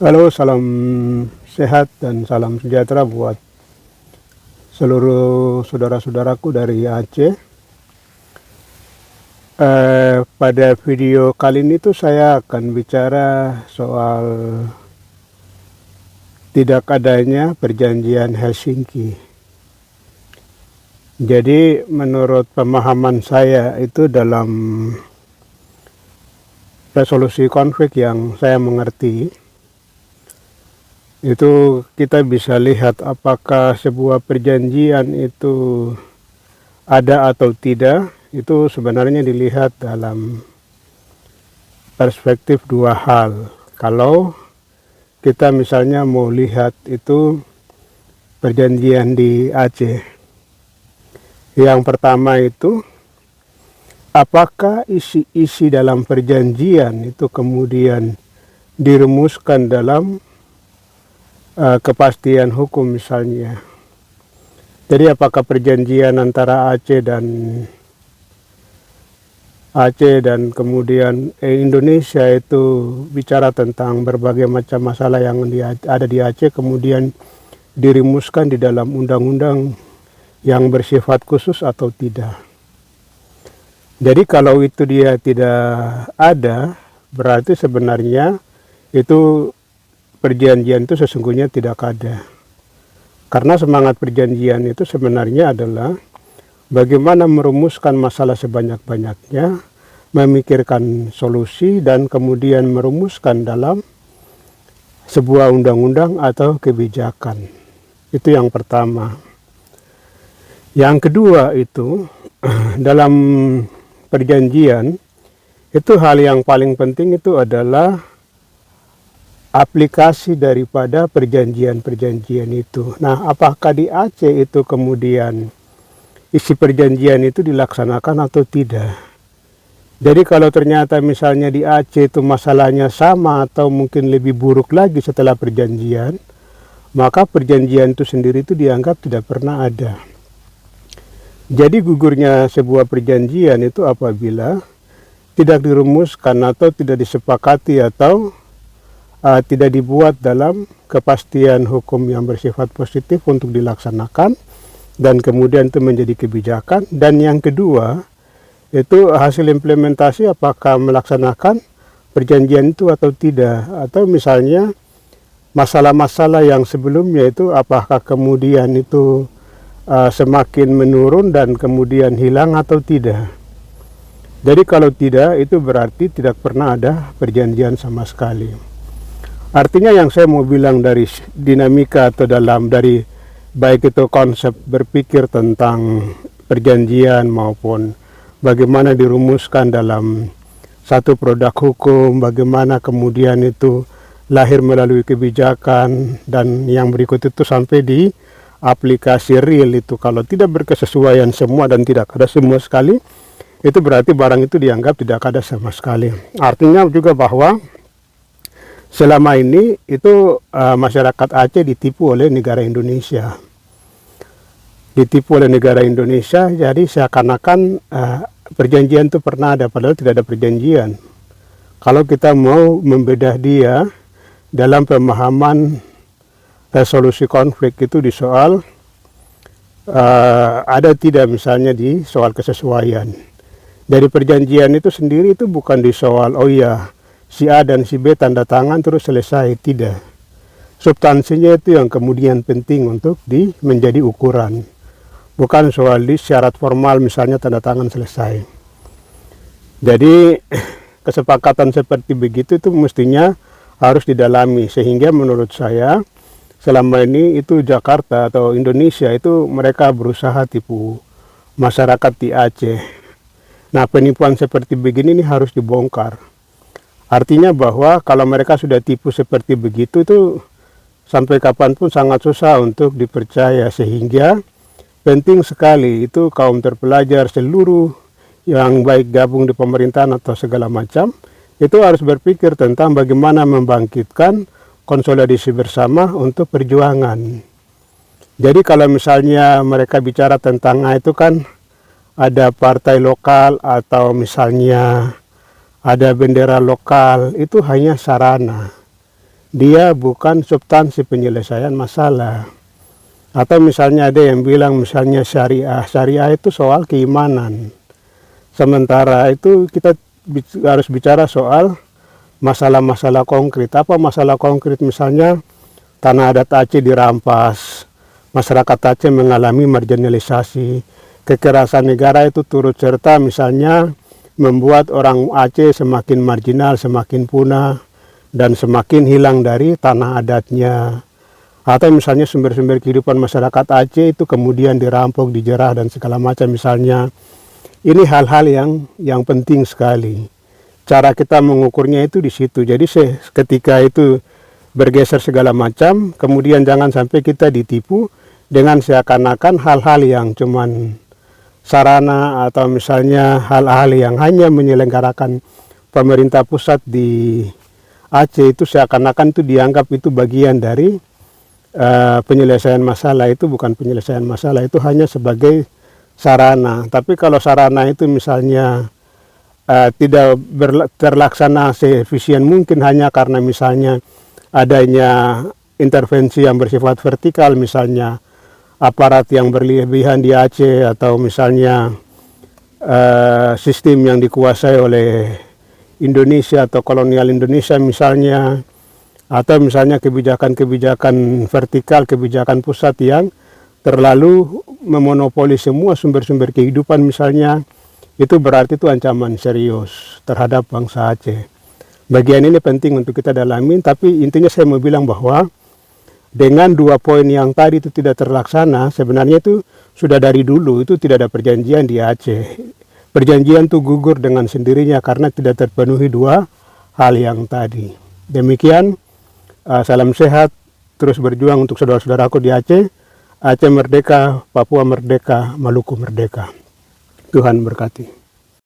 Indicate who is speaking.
Speaker 1: Halo, salam sehat dan salam sejahtera buat seluruh saudara-saudaraku dari Aceh. Pada video kali ini tuh saya akan bicara soal tidak adanya perjanjian Helsinki. Jadi menurut pemahaman saya itu dalam resolusi konflik yang saya mengerti, itu kita bisa lihat apakah sebuah perjanjian itu ada atau tidak. Itu sebenarnya dilihat dalam perspektif dua hal. Kalau kita misalnya mau lihat itu perjanjian di Aceh, yang pertama itu apakah isi-isi dalam perjanjian itu kemudian dirumuskan dalam kepastian hukum misalnya. Jadi apakah perjanjian antara Aceh dan kemudian Indonesia itu bicara tentang berbagai macam masalah yang ada di Aceh kemudian dirumuskan di dalam undang-undang yang bersifat khusus atau tidak. Jadi kalau itu dia tidak ada, berarti sebenarnya itu perjanjian itu sesungguhnya tidak ada. Karena semangat perjanjian itu sebenarnya adalah bagaimana merumuskan masalah sebanyak-banyaknya, memikirkan solusi, dan kemudian merumuskan dalam sebuah undang-undang atau kebijakan. Itu yang pertama. Yang kedua itu, dalam perjanjian, itu hal yang paling penting itu adalah aplikasi daripada perjanjian-perjanjian itu. Nah, apakah di Aceh itu kemudian isi perjanjian itu dilaksanakan atau tidak? Jadi kalau ternyata misalnya di Aceh itu masalahnya sama atau mungkin lebih buruk lagi setelah perjanjian, maka perjanjian itu sendiri itu dianggap tidak pernah ada. Jadi gugurnya sebuah perjanjian itu apabila tidak dirumuskan atau tidak disepakati atau tidak dibuat dalam kepastian hukum yang bersifat positif untuk dilaksanakan dan kemudian itu menjadi kebijakan. Dan yang kedua itu hasil implementasi apakah melaksanakan perjanjian itu atau tidak, atau misalnya masalah-masalah yang sebelumnya itu apakah kemudian itu semakin menurun dan kemudian hilang atau tidak. Jadi kalau tidak, itu berarti tidak pernah ada perjanjian sama sekali. Artinya yang saya mau bilang dari dinamika atau dari baik itu konsep berpikir tentang perjanjian maupun bagaimana dirumuskan dalam satu produk hukum, bagaimana kemudian itu lahir melalui kebijakan, dan yang berikut itu sampai di aplikasi real itu kalau tidak berkesesuaian semua dan tidak ada semua sekali, itu berarti barang itu dianggap tidak ada sama sekali. Artinya juga bahwa selama ini itu masyarakat Aceh ditipu oleh negara Indonesia. Ditipu oleh negara Indonesia, jadi seakan-akan perjanjian itu pernah ada, padahal tidak ada perjanjian. Kalau kita mau membedah dia dalam pemahaman resolusi konflik itu di soal ada tidak misalnya di soal kesesuaian. Dari perjanjian itu sendiri itu bukan di soal, oh iya, si A dan si B tanda tangan terus selesai, tidak. Substansinya itu yang kemudian penting untuk menjadi ukuran. Bukan soal di syarat formal misalnya tanda tangan selesai. Jadi kesepakatan seperti begitu itu mestinya harus didalami, sehingga menurut saya selama ini itu Jakarta atau Indonesia itu mereka berusaha tipu masyarakat di Aceh. Nah, penipuan seperti begini ini harus dibongkar. Artinya bahwa kalau mereka sudah tipu seperti begitu itu sampai kapanpun sangat susah untuk dipercaya, sehingga penting sekali itu kaum terpelajar seluruh yang baik gabung di pemerintahan atau segala macam itu harus berpikir tentang bagaimana membangkitkan konsolidasi bersama untuk perjuangan. Jadi kalau misalnya mereka bicara tentang itu kan ada partai lokal atau misalnya ada bendera lokal, itu hanya sarana. dia bukan substansi penyelesaian masalah. Atau misalnya ada yang bilang misalnya syariah itu soal keimanan. Sementara itu kita harus bicara soal masalah-masalah konkret. Apa masalah konkret? Misalnya tanah adat Aceh dirampas, masyarakat Aceh mengalami marginalisasi, kekerasan negara itu turut serta misalnya membuat orang Aceh semakin marginal, semakin punah, dan semakin hilang dari tanah adatnya. Atau misalnya sumber-sumber kehidupan masyarakat Aceh itu kemudian dirampok, dijerah, dan segala macam misalnya. Ini hal-hal yang penting sekali. Cara kita mengukurnya itu di situ. Jadi ketika itu bergeser segala macam, kemudian jangan sampai kita ditipu dengan seakan-akan hal-hal yang cuman sarana atau misalnya hal-hal yang hanya menyelenggarakan pemerintah pusat di Aceh itu seakan-akan itu dianggap itu bagian dari penyelesaian masalah. Itu bukan penyelesaian masalah, itu hanya sebagai sarana. Tapi kalau sarana itu misalnya tidak terlaksana seefisien mungkin hanya karena misalnya adanya intervensi yang bersifat vertikal, misalnya aparat yang berlebihan di Aceh, atau misalnya sistem yang dikuasai oleh Indonesia atau kolonial Indonesia misalnya, atau misalnya kebijakan-kebijakan vertikal, kebijakan pusat yang terlalu memonopoli semua sumber-sumber kehidupan misalnya, itu berarti itu ancaman serius terhadap bangsa Aceh. Bagian ini penting untuk kita dalamin, tapi intinya saya mau bilang bahwa dengan 2 poin yang tadi itu tidak terlaksana, sebenarnya itu sudah dari dulu itu tidak ada perjanjian di Aceh. Perjanjian itu gugur dengan sendirinya karena tidak terpenuhi 2 hal yang tadi. Demikian, salam sehat, terus berjuang untuk saudara-saudaraku di Aceh. Aceh merdeka, Papua merdeka, Maluku merdeka. Tuhan berkati.